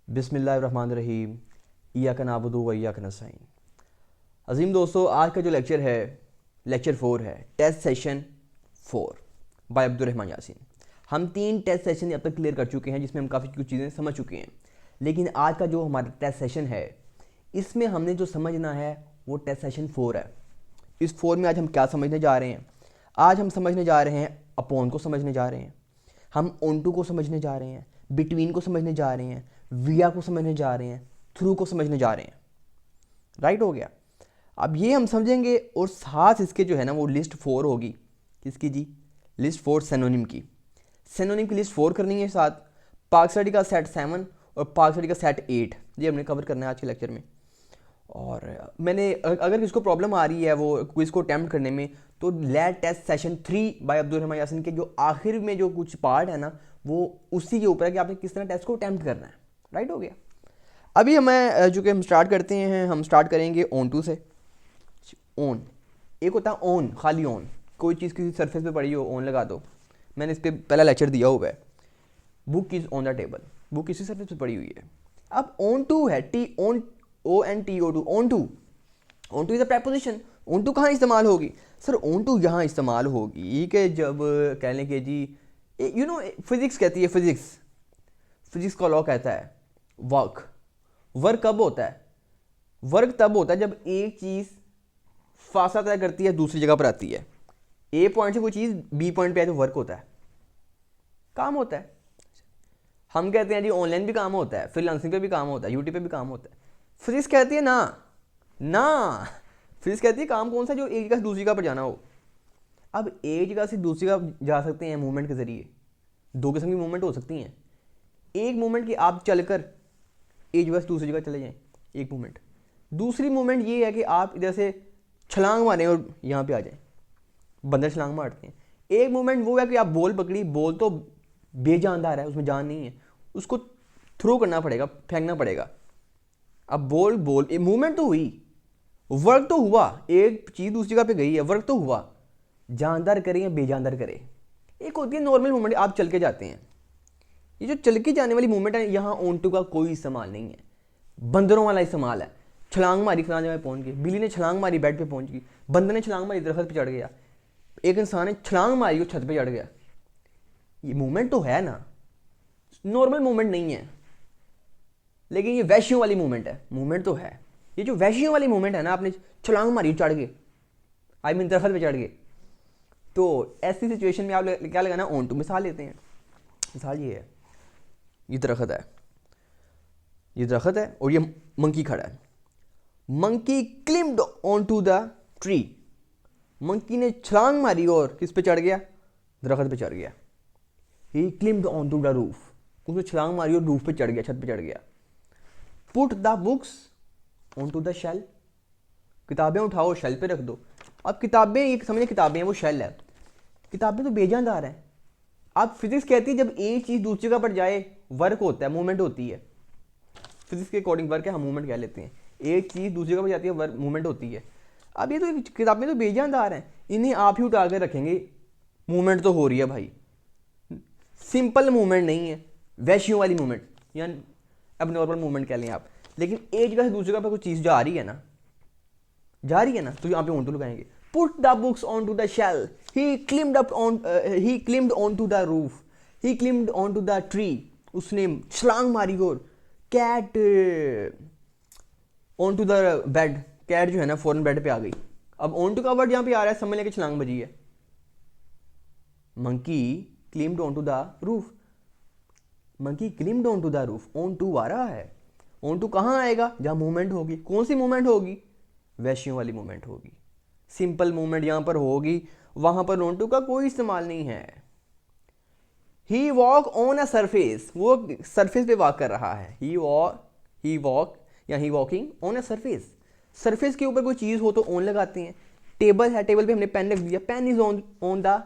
बिस्मिल्लाहिर्रहमानिर्रहीम। इय्याका नअबुदु व इय्याका नस्तईन। अजीम दोस्तों, आज का जो लेक्चर है लेक्चर 4 है, test session 4 by Abdurrahman Yasin. हम 3 टेस्ट सेशन अब तक क्लियर कर चुके हैं जिसमें हम काफ़ी कुछ चीज़ें समझ चुके हैं। लेकिन आज का जो हमारा टेस्ट सेशन है इसमें हमने जो समझना है वो टेस्ट सेशन 4 है। इस 4 में आज हम क्या समझने जा रहे हैं? आज हम समझने जा रहे हैं अपॉन को समझने जा रहे हैं, हम ऑन टू को समझने जा रहे हैं, बिटवीन को समझने जा रहे हैं, विया को समझने जा रहे हैं, थ्रू को समझने जा रहे हैं। राइट हो गया। अब ये हम समझेंगे और साथ इसके जो है ना वो लिस्ट 4 होगी। किसकी जी? लिस्ट 4 सिनोनिम की। सिनोनिम की लिस्ट 4 करनी है। साथ पाक स्टडी का सेट 7 और पाक स्टडी का सेट 8 ये हमने कवर करना है आज के लेक्चर में। और मैंने अगर किसको प्रॉब्लम आ रही है वो क्विज को अटैम्प्ट करने में, तो let test session 3 by Abdurrahman Yasin के जो आखिर में जो कुछ पार्ट है ना वो उसी के ऊपर है कि आपने किस तरह टेस्ट को अटैम्प्ट करना है। राइट हो गया। अभी हमें जो कि हम स्टार्ट करते हैं, हम स्टार्ट करेंगे ऑन टू से। ऑन एक होता है ऑन, खाली ऑन, कोई चीज़ किसी सरफेस पे पड़ी हो ऑन लगा दो। मैंने इस पर पहला लेक्चर दिया हुआ है। Book is on the table, book किसी सरफेस पे पड़ी हुई है। अब ऑन टू है, T on, O N T O टू, on to. On to is a preposition. On to कहाँ इस्तेमाल होगी सर? ऑन टू यहाँ इस्तेमाल होगी कि जब कह लें कि जी फिजिक्स कहती है, फिजिक्स का लॉ कहता है वर्क। वर्क कब होता है? वर्क तब होता है जब एक चीज़ फासला तय करती है, दूसरी जगह पर आती है। ए पॉइंट से कोई चीज़ बी पॉइंट पे आए तो वर्क होता है, काम होता है। हम कहते हैं जी ऑनलाइन भी काम होता है, फ्रीलांसिंग पे भी काम होता है, यूट्यूब पे भी काम होता है। फिजिक्स कहती है ना, फिजिक्स कहती है काम कौन सा? जो एक जगह से दूसरी जगह पर जाना हो। अब एक जगह से दूसरी जगह जा सकते हैं मूवमेंट के जरिए। दो किस्म की मूवमेंट हो सकती हैं। एक मूवमेंट कि आप चलकर एक जगह से दूसरी जगह चले जाएं, एक मूवमेंट। दूसरी मूवमेंट ये है कि आप इधर से छलांग मारें और यहाँ पे आ जाएं। बंदर छलांग मारते हैं। एक मूवमेंट वो है कि आप बॉल पकड़ी, बॉल तो बेजानदार है, उसमें जान नहीं है, उसको थ्रो करना पड़ेगा, फेंकना पड़ेगा। अब बॉल मूवमेंट तो हुई, वर्क तो हुआ, एक चीज़ दूसरी जगह पे गई है, वर्क तो हुआ। जानदार करें या बेजानदार करें। एक होती है नॉर्मल मूवमेंट, आप चल के जाते हैं। ये जो चल के जाने वाली मूवमेंट है यहाँ ऑन टू का कोई इस्तेमाल नहीं है, बंदरों वाला इस्तेमाल है। छलांग मारी फलां जगह पहुंच गई, बिल्ली ने छलांग मारी बेड पे पहुंच गई, बंदर ने छलांग मारी दरख्त पे चढ़ गया, एक इंसान ने छलांग मारी वो छत पे चढ़ गया। ये मूवमेंट तो है ना, नॉर्मल मूवमेंट नहीं है, लेकिन ये वैश्यों वाली मूवमेंट है। मूवमेंट तो है, ये जो वैश्यों वाली मूवमेंट है ना, आपने छलांग मारी चढ़ गए, आई मीन दरख्त पे चढ़ गए, तो ऐसी सिचुएशन में आप क्या लगाना? On to. मिसाल लेते हैं, मिसाल ये है, ये दरख्त है, ये दरख्त है और ये मंकी खड़ा है। Monkey climbed on to the tree. Monkey ने छलांग मारी और किस पे चढ़ गया? दरख्त पे चढ़ गया। ही climbed on to the roof, उसने छलांग मारी और रूफ पे चढ़ गया, छत पे चढ़ गया। Put the books on to the shelf. किताबें उठाओ शेल पे रख दो। अब किताबें, ये समझे किताबें हैं, वो शेल है। किताबें तो बेजानदार हैं। अब फिजिक्स कहती है जब एक चीज़ दूसरी जगह पर जाए वर्क होता है, मूवमेंट होती है। फिजिक्स के अकॉर्डिंग वर्क है, हम मूवमेंट कह लेते हैं। एक चीज़ दूसरी जगह पर जाती है, वर्क मूवमेंट होती है। अब ये तो किताबें तो बेजानदार हैं, इन्हें आप ही उठा कर रखेंगे, मूवमेंट तो हो रही है भाई। सिंपल मूवमेंट नहीं है, वैश्यों वाली मूवमेंट, यानी अब नॉर्मल मूवमेंट कह लें आप। लेकिन एक जगह से दूसरी जगह पर कोई चीज़ जा रही है ना, जा रही है ना, तो यहाँ पे ऑन टू लगाएंगे। Put the books on to the shelf, he climbed on to the roof, he climbed on to the tree. उसने छलांग मारी और cat on to the bed, cat जो है ना फौरन बेड पे आ गई। अब ऑन टू का वर्ड यहाँ पे आ रहा है, समझ लेके छलांग बजी है। Monkey climbed on to the roof, monkey climbed on to the roof, on to आ रहा है। ऑन टू कहाँ आएगा? जहाँ मूवमेंट होगी। कौन सी मूवमेंट होगी? वैश्यों वाली मूवमेंट होगी। सिंपल मूवमेंट यहाँ पर होगी, वहां पर ऑन टू का कोई इस्तेमाल नहीं है। He walk on a surface, वो सरफेस पे वॉक कर रहा है। ही वॉक या he walking on a surface. Surface के ऊपर कोई चीज़ हो तो ऑन लगाते हैं। टेबल है, टेबल पे हमने पेन रख दिया, pen is on the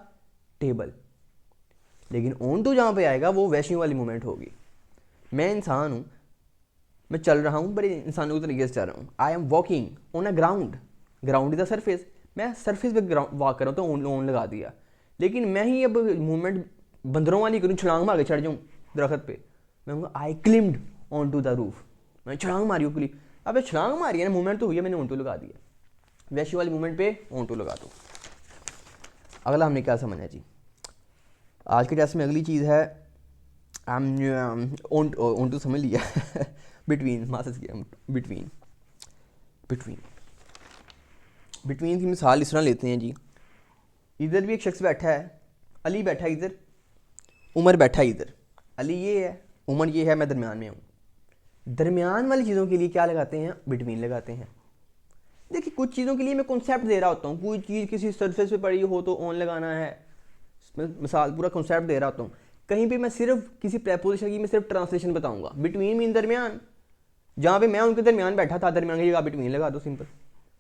table. लेकिन ऑन टू जहाँ पे आएगा वो वैश्यों वाली मूवमेंट होगी। मैं इंसान हूँ, मैं चल रहा हूँ, बड़े इंसानों के तरीके से चल रहा हूँ। I am walking on a ground, ground is the surface. मैं सरफेस पे वॉक कर रहा हूँ तो ऑन लगा दिया। लेकिन मैं ही अब मूवमेंट बंदरों वाली करूँ, छलांग मार के चढ़ जाऊँ दरख्त पे, मैं कहूँगा आई क्लिम्ड ऑन टू द रूफ, मैंने छलांग मारी ऊपर। अब छलांग मारी है ना, मूवमेंट तो हुई है, मैंने ऑन टू लगा दिया, वैसी वाली मूवमेंट पे ऑन टू लगा दो। अगला हमने क्या समझा जी, आज के टेस्ट में अगली चीज़ है ऑन टू समझ लिया बिटवीन मासेस की, बिटवीन बिटवीन बिटवीन की मिसाल इस तरह लेते हैं जी। इधर भी एक शख्स बैठा है, अली बैठा है इधर, उमर बैठा है इधर। अली ये है, उमर ये है, मैं दरमियान में हूँ। दरमियान वाली चीज़ों के लिए क्या लगाते हैं, बिटवीन लगाते हैं। देखिए कुछ चीज़ों के लिए मैं कॉन्सेप्ट दे रहा होता हूँ, कोई चीज़ किसी सरफेस पे पड़ी हो तो ऑन लगाना है, मिसाल पूरा कॉन्सेप्ट दे रहा होता हूँ। कहीं पे मैं सिर्फ किसी प्रेपोजिशन की मैं सिर्फ ट्रांसलेशन बताऊंगा। बिटवीन मीन दरमियान, जहाँ पे मैं उनके दरमियान बैठा था, दरमियान की जगह बिटवीन लगा दो, सिंपल।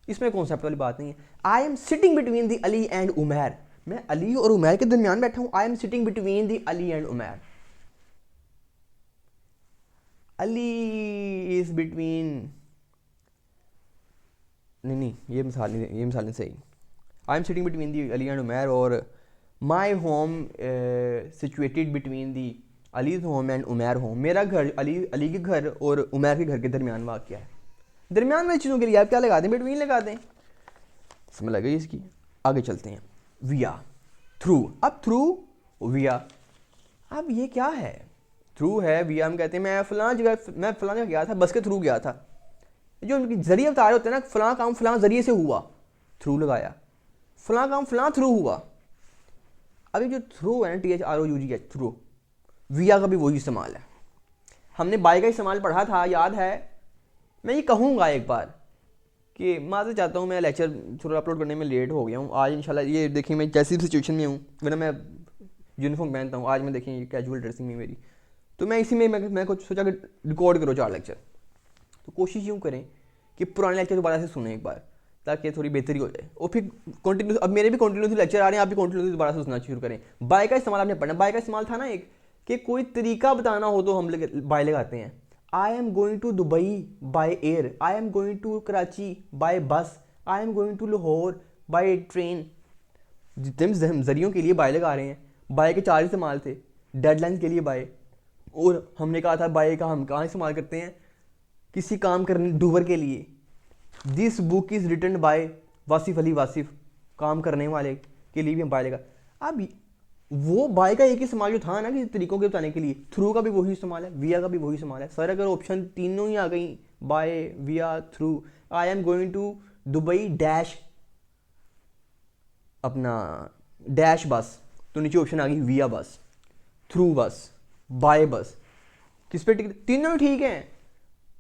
इसमें कॉन्सेप्ट वाली बात नहीं है। I am sitting between the Ali and Umair, मैं अली और उमैर के दरमियान बैठा हूँ। I am sitting between the Ali and Umair. Ali is between, नहीं ये मिसाल नहीं सही। I am sitting between the Ali and Umair, और my home situated between the Ali's home and Umair home. मेरा घर अली के घर और उमैर के घर के दरमियान वाक़या है। दरमियान वाली चीज़ों के लिए आप क्या लगा दें, बिटवीन लगा दें। समझ लग गई इसकी। आगे चलते हैं, विया, थ्रू। अब थ्रू विया, अब ये क्या है, थ्रू है, विया हम कहते हैं मैं फ़लाँ जगह गया था, बस के थ्रू गया था। जो जरिए बता रहे होते हैं ना, फ़लाँ काम फ़लाँ ज़रिए से हुआ, थ्रू लगाया, फ़लाँ काम फ़लाँ थ्रू हुआ। अभी जो थ्रू है ना, THROUGH, थ्रू, विया का भी वही इस्तेमाल है। हमने बाय का इस्तेमाल पढ़ा था, याद है। मैं ये कहूँगा एक बार कि माज़रत चाहता हूँ, मैं लेक्चर थोड़ा अपलोड करने में लेट हो गया हूँ आज। इंशाल्लाह ये देखिए मैं जैसी सिचुएशन में हूँ, वरना मैं यूनिफॉर्म पहनता हूँ, आज मैं देखें ये कैजुअल ड्रेसिंग में मेरी, तो मैं इसी में मैं कुछ सोचा कि रिकॉर्ड करो 4 लेक्चर। तो कोशिश यूँ करें कि पुराने लेक्चर दोबारा से सुने एक बार, ताकि थोड़ी बेहतरी हो जाए। और फिर कंटिन्यू, अब मेरे भी कंटिन्यूसली लेक्चर आ रहे हैं, आप भी कंटिन्यूसली दोबारा से सुनना शुरू करें। बाय का इस्तेमाल आपने पढ़ना, बाय का इस्तेमाल था ना एक, कि कोई तरीका बताना हो तो हम बाय लगाते हैं। I am going to Dubai by air, I am going to Karachi by bus, I am going to Lahore by train. जितने हम जरियों के लिए बाय लगा रहे हैं, बाय के 4 इस्तेमाल थे। डेडलाइन के लिए बाय, और हमने कहा था बाय का हम कहाँ इस्तेमाल करते हैं, किसी काम करने, डूबर के लिए। This book is written by Wasif Ali Wasif, काम करने वाले के लिए भी हम बाय लगा। अब वो बाय का एक ही इस्तेमाल जो था ना, कि तरीकों के बताने के लिए, थ्रू का भी वही इस्तेमाल है, विया का भी वही इस्तेमाल है। सर अगर ऑप्शन तीनों ही आ गई, by, via, through, I am going to Dubai dash अपना डैश बस, तो नीचे ऑप्शन आ गई विया बस, थ्रू बस, बाय बस, किस पे टिक, तीनों ठीक हैं।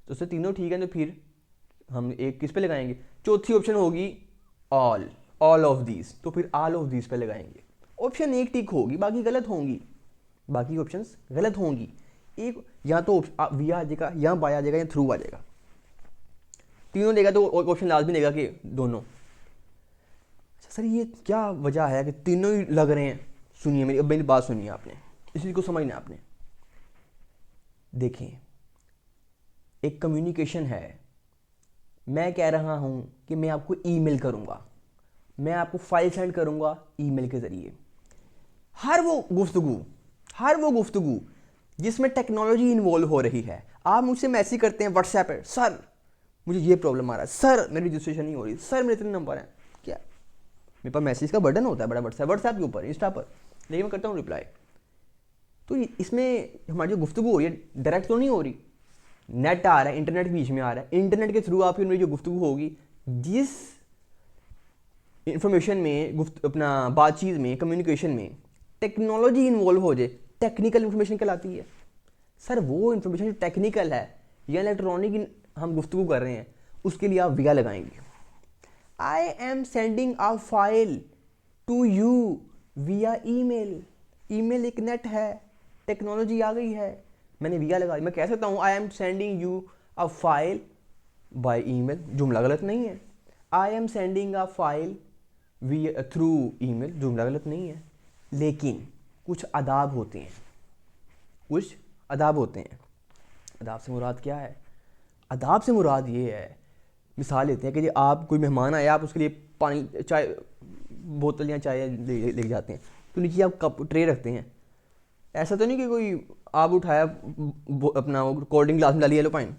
तो उससे तीनों ठीक हैं, तो फिर हम एक किस पे लगाएंगे, चौथी ऑप्शन होगी ऑल ऑफ दीज, तो फिर ऑल ऑफ दीज पे लगाएंगे। ऑप्शन एक टिक होगी, बाकी गलत होंगी, बाकी ऑप्शंस गलत होंगी। एक या तो विया आ जाएगा, या बाय आ जाएगा, या थ्रू आ जाएगा। तीनों देगा तो ऑप्शन लाजमी देगा कि दोनों। अच्छा सर ये क्या वजह है कि तीनों ही लग रहे हैं। सुनिए मेरी, अब मेरी बात सुनिए आपने, इस चीज़ को समझना आपने। देखें, एक कम्युनिकेशन है, मैं कह रहा हूं कि मैं आपको ईमेल करूंगा, मैं आपको फाइल सेंड करूंगा ईमेल के ज़रिए। हर वो गुफ्तगू जिसमें टेक्नोलॉजी इन्वॉल्व हो रही है। आप मुझसे मैसेज करते हैं व्हाट्सएप पर, सर मुझे ये प्रॉब्लम आ रहा है, सर मेरी रजिस्ट्रेशन नहीं हो रही, सर मेरे इतने नंबर हैं। क्या मेरे पास मैसेज का बटन होता है बड़ा, व्हाट्सएप के ऊपर, इंस्टा पर, लेकिन मैं करता हूँ रिप्लाई। तो इसमें हमारी जो गुफ्तगू हो रही है डायरेक्ट तो नहीं हो रही, नेट आ रहा है, इंटरनेट बीच में आ रहा है। इंटरनेट के थ्रू आपकी जो गुफ्तगू होगी, जिस इंफॉर्मेशन में अपना बातचीत में, कम्युनिकेशन में टेक्नोलॉजी इन्वॉल्व हो जाए, टेक्निकल इंफॉर्मेशन कहलाती है। सर वो इंफॉर्मेशन जो टेक्निकल है या इलेक्ट्रॉनिक हम गुफ्तगू कर रहे हैं, उसके लिए आप विया लगाएंगे। I am sending a file to you via email. Email एक नेट है, टेक्नोलॉजी आ गई है, मैंने विया लगा दी। मैं कह सकता हूँ I am sending you a file by email, जुमला गलत नहीं है। I am sending a file through email, जुमला गलत नहीं है। लेकिन कुछ आदाब होते हैं, आदाब से मुराद क्या है? आदाब से मुराद ये है, मिसाल लेते हैं कि आप कोई मेहमान आया, आप उसके लिए पानी, चाय बोतल या चाय ले जाते हैं, तो नीचे आप कप ट्रे रखते हैं। ऐसा तो नहीं कि कोई आप उठाया अपना वो कोल्ड ड्रिंक ग्लास में डाली येलो पाइन,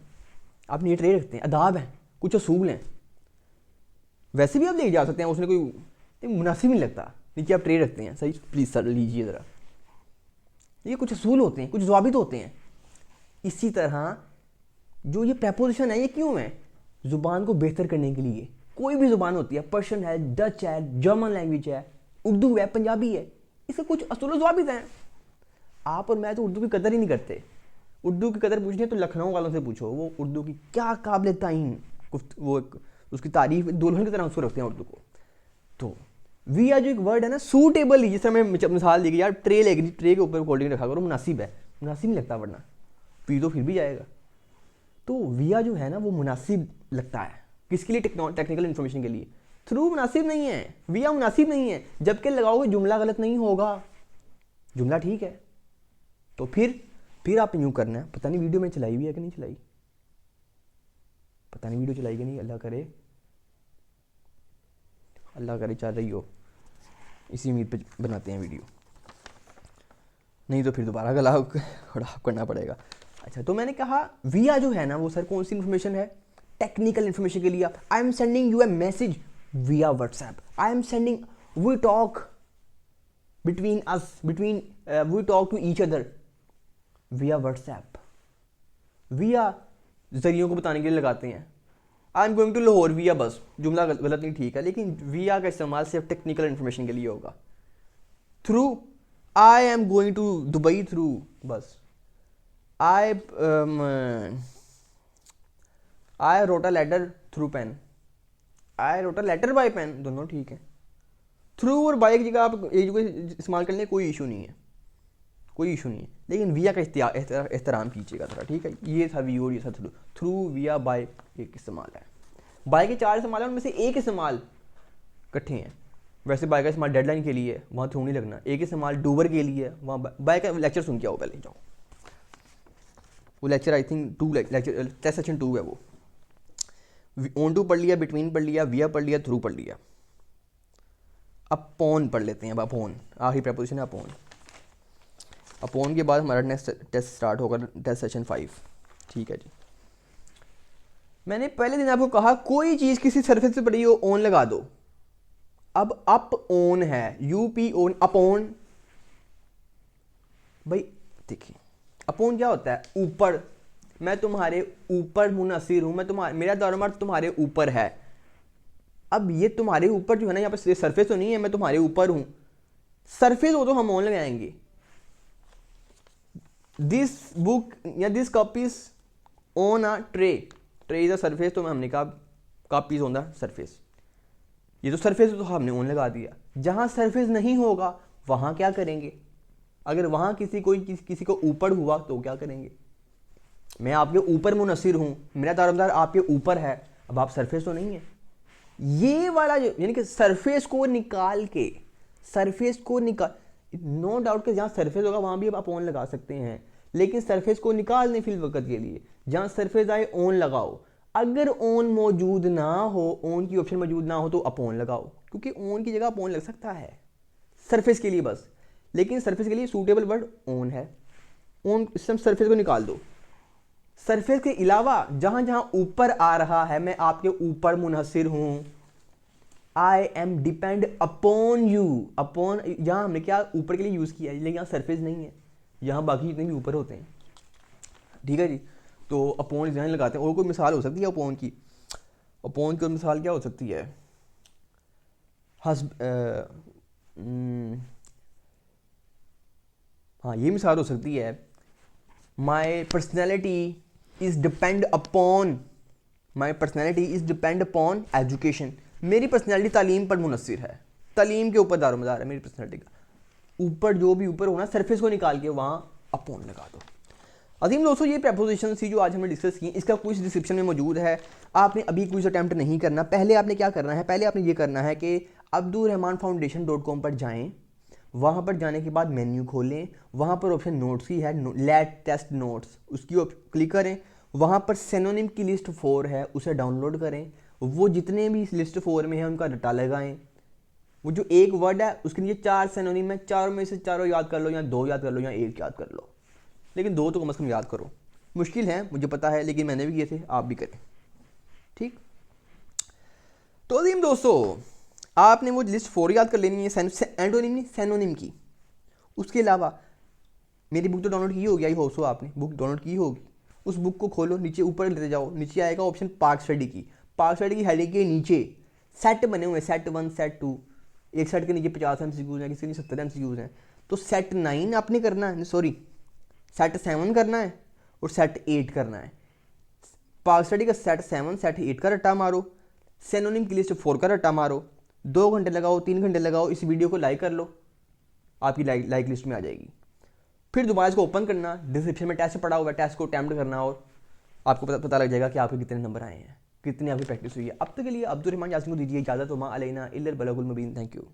आपने ये ट्रे रखते हैं, अदाब है, कुछ असूल हैं। वैसे भी आप ले जा सकते हैं, उसने कोई मुनासिब नहीं लगता, नीचे आप ट्रे रखते हैं, सही प्लीज़ सर लीजिए ज़रा, ये कुछ असूल होते हैं, कुछ ज़वाबित होते हैं। इसी तरह जो ये प्रपोजिशन है ये क्यों है? ज़ुबान को बेहतर करने के लिए। कोई भी ज़ुबान होती है, पर्शियन है, डच है, जर्मन लैंग्वेज है, उर्दू है, पंजाबी है, इसके कुछ असूल ज़वाबित हैं। आप और मैं तो उर्दू की कदर ही नहीं करते। उर्दू की कदर पूछनी है तो लखनऊ वालों से पूछो, वो उर्दू की क्या काबिल ताईन वो उसकी तारीफ दुल्हन की तरह उसको रखते हैं उर्दू को। तो वी आर जो एक वर्ड है ना, सूटेबल, जिस तरह मैं मिसाल दी यार, ट्रे लेगी, ट्रे के ऊपर कोल्ड ड्रिंक रखा करो, मुनासिब है, मुनासिब नहीं लगता, वरना पी तो फिर भी जाएगा। तो विया जो है ना वो मुनासिब लगता है, किसके लिए? टेक्निकल इन्फॉर्मेशन के लिए। थ्रू मुनासिब नहीं है, विया मुनासिब नहीं है, जबकि लगाओगे जुमला गलत नहीं होगा, जुमला ठीक है। तो फिर आप यूँ करना है, पता नहीं वीडियो में चलाई हुई है कि नहीं चलाई, पता नहीं वीडियो चलाई कि नहीं, अल्लाह करे चल रही हो, इसी उम्मीद पे बनाते हैं वीडियो, नहीं तो फिर दोबारा गला खराब करना पड़ेगा। अच्छा, तो मैंने कहा विया जो है ना वो सर कौन सी इन्फॉर्मेशन है? टेक्निकल इन्फॉर्मेशन के लिए। I am sending you a message via WhatsApp, I am sending, we talk between us, we talk to each other via WhatsApp। via जरियों को बताने के लिए लगाते हैं। I am going to Lahore via bus, जुमला गलत नहीं, ठीक है, लेकिन विया का इस्तेमाल सिर्फ टेक्निकल इन्फॉर्मेशन के लिए होगा। Through, I am going to Dubai through bus, I wrote a letter through pen, I wrote a letter by pen, दोनों ठीक है। थ्रू और बाय की जगह आप एक जगह इस्तेमाल कर लें, कोई इशू नहीं है, कोई इशू नहीं है, लेकिन विया का एहतराम कीजिएगा थोड़ा, ठीक है। ये था वी और ये था थ्रू। थ्रू, विया, बाय एक इस्तेमाल है। बाय के 4 इस्तेमाल है, उनमें से एक इस्तेमाल इकट्ठे हैं। वैसे बाय का इस्तेमाल डेडलाइन के लिए है, वहाँ थ्रू नहीं लगना। एक इस्तेमाल डूबर के लिए है, वहाँ बाय का लेक्चर सुन के आओ पहले, जाओ वो lecture, I think 2 lecture, test section 2 है वो। ऑन टू पढ़ लिया, बिटवीन पढ़ लिया, विया पढ़ लिया, थ्रू पढ़ लिया। अपॉन पढ़ लेते हैं। अब अपॉन आखिरी प्रपोजिशन है, अपॉन। अपॉन के बाद हमारा नेक्स्ट टेस्ट स्टार्ट होगा, टेस्ट सेशन 5, ठीक है जी। मैंने पहले दिन आपको कहा कोई चीज़ किसी सरफेस से पड़ी हो, ऑन लगा दो। अब अप ऑन है, यूपी ऑन, अपॉन, भाई देखिए अपॉन क्या होता है? ऊपर, मैं तुम्हारे ऊपर मुनसिर हूँ, मैं तुम्हारे, मेरा दरमार तुम्हारे ऊपर है। अब ये तुम्हारे ऊपर जो है ना, यहाँ पे सरफेस तो नहीं है, मैं तुम्हारे ऊपर हूँ, सरफेस हो तो हम ऑन लगाएंगे। दिस बुक या this cup is on a tray, tray is a surface, तो हमने कहा cup is on the surface, ये तो सरफेस तो हमने ऑन लगा दिया। जहाँ सरफेस नहीं होगा वहाँ क्या करेंगे? अगर वहाँ किसी को ऊपर हुआ तो क्या करेंगे? मैं आपके ऊपर मुनसिर हूँ, मेरा दारोमदार आपके ऊपर है, अब आप सरफेस तो नहीं है। ये वाला जो यानी कि सरफेस को निकाल के, नो डाउट कि जहाँ सरफेस होगा वहाँ भी आप ऑन लगा सकते हैं, लेकिन सरफेस को निकालने फिल वक्त के लिए जहाँ सरफेस आए ऑन लगाओ। अगर ऑन मौजूद ना हो, ऑन की ऑप्शन मौजूद ना हो तो अपॉन लगाओ, क्योंकि ऑन की जगह अपॉन लग सकता है सरफेस के लिए बस, लेकिन सरफेस के लिए सूटेबल वर्ड ऑन है। ऑन सिस्टम सरफेस को निकाल दो। सरफेस के अलावा जहां जहां ऊपर आ रहा है, मैं आपके ऊपर मुनहसिर हूं, I am depend upon you. Upon यहां हमने क्या ऊपर के लिए यूज किया है, लेकिन यहाँ सरफेस नहीं है, यहाँ बाकी जितने भी ऊपर होते हैं, ठीक है जी। तो अपॉन जहाँ लगाते हैं। और कोई मिसाल हो सकती है अपॉन की? अपॉन की मिसाल क्या हो सकती है? हाँ, ये मिसाल हो सकती है, my personality is depend upon, my personality is depend upon education. मेरी पर्सनैलिटी तालीम पर मुनसिर है, तालीम के ऊपर दारोमदार है मेरी पर्सनैलिटी का। ऊपर जो भी ऊपर होना, सरफेस को निकाल के वहाँ अपॉन लगा दो। अजीम दोस्तों, ये प्रपोजिशन थी जो आज हमने डिस्कस की। इसका क्विज डिस्क्रिप्शन में मौजूद है, आपने अभी क्विज अटैम्प्ट नहीं करना। पहले आपने क्या करना है? पहले आपने ये करना है कि abdurrahmanfoundation.com पर जाएँ, वहाँ पर जाने के बाद मेन्यू खोलें, वहाँ पर ऑप्शन नोट्स की है, लेट टेस्ट नोट्स, उसकी क्लिक करें। वहाँ पर सिनोनिम की लिस्ट 4 है, उसे डाउनलोड करें। वो जितने भी इस लिस्ट 4 में है उनका रटा लगाएं। वो जो एक वर्ड है उसके नीचे 4 सिनोनिम है, चारों में से चारों याद कर लो, या 2 याद कर लो, या 1 याद कर लो। लेकिन 2 तो कम से कम याद करो। मुश्किल है मुझे पता है, लेकिन मैंने भी किए थे, आप भी करें। ठीक, तो अजीम दोस्तों, आपने वो लिस्ट 4 याद कर लेनी है, एंटोनिम नहीं सैनोनिम की। उसके अलावा मेरी बुक तो डाउनलोड की होगी, आई होप सो आपने बुक डाउनलोड की होगी। उस बुक को खोलो, नीचे ऊपर लेते जाओ, नीचे आएगा ऑप्शन पार्ट स्टडी की। पार्ट स्टडी की हेडिंग के नीचे सेट बने हुए हैं, सेट 1 सेट 2। एक सेट के नीचे 50 MCQs हैं, किसी के नीचे 70 MCQs हैं। तो सेट 9 आपने करना है, सॉरी सेट 7 करना है और सेट 8 करना है। पार्ट स्टडी का सेट 7 सेट 8 का रट्टा मारो, सैनोनिम की लिस्ट 4 का रट्टा मारो, 2 घंटे लगाओ 3 घंटे लगाओ, इस वीडियो को लाइक कर लो, आपकी लाइक लिस्ट में आ जाएगी। फिर दोबारा इसको ओपन करना, डिस्क्रिप्शन में टेस्ट पड़ा हुआ है, टेस्ट को अटैम्प्ट करना और आपको पता लग जाएगा कि आपके कितने नंबर आए हैं, कितनी आपकी प्रैक्टिस हुई है। अब तक के लिए अब्दुल रहमान यासीन को दीजिए इजाज़त। वमा अलैना इल्लल बलागुल मुबीन। Thank you.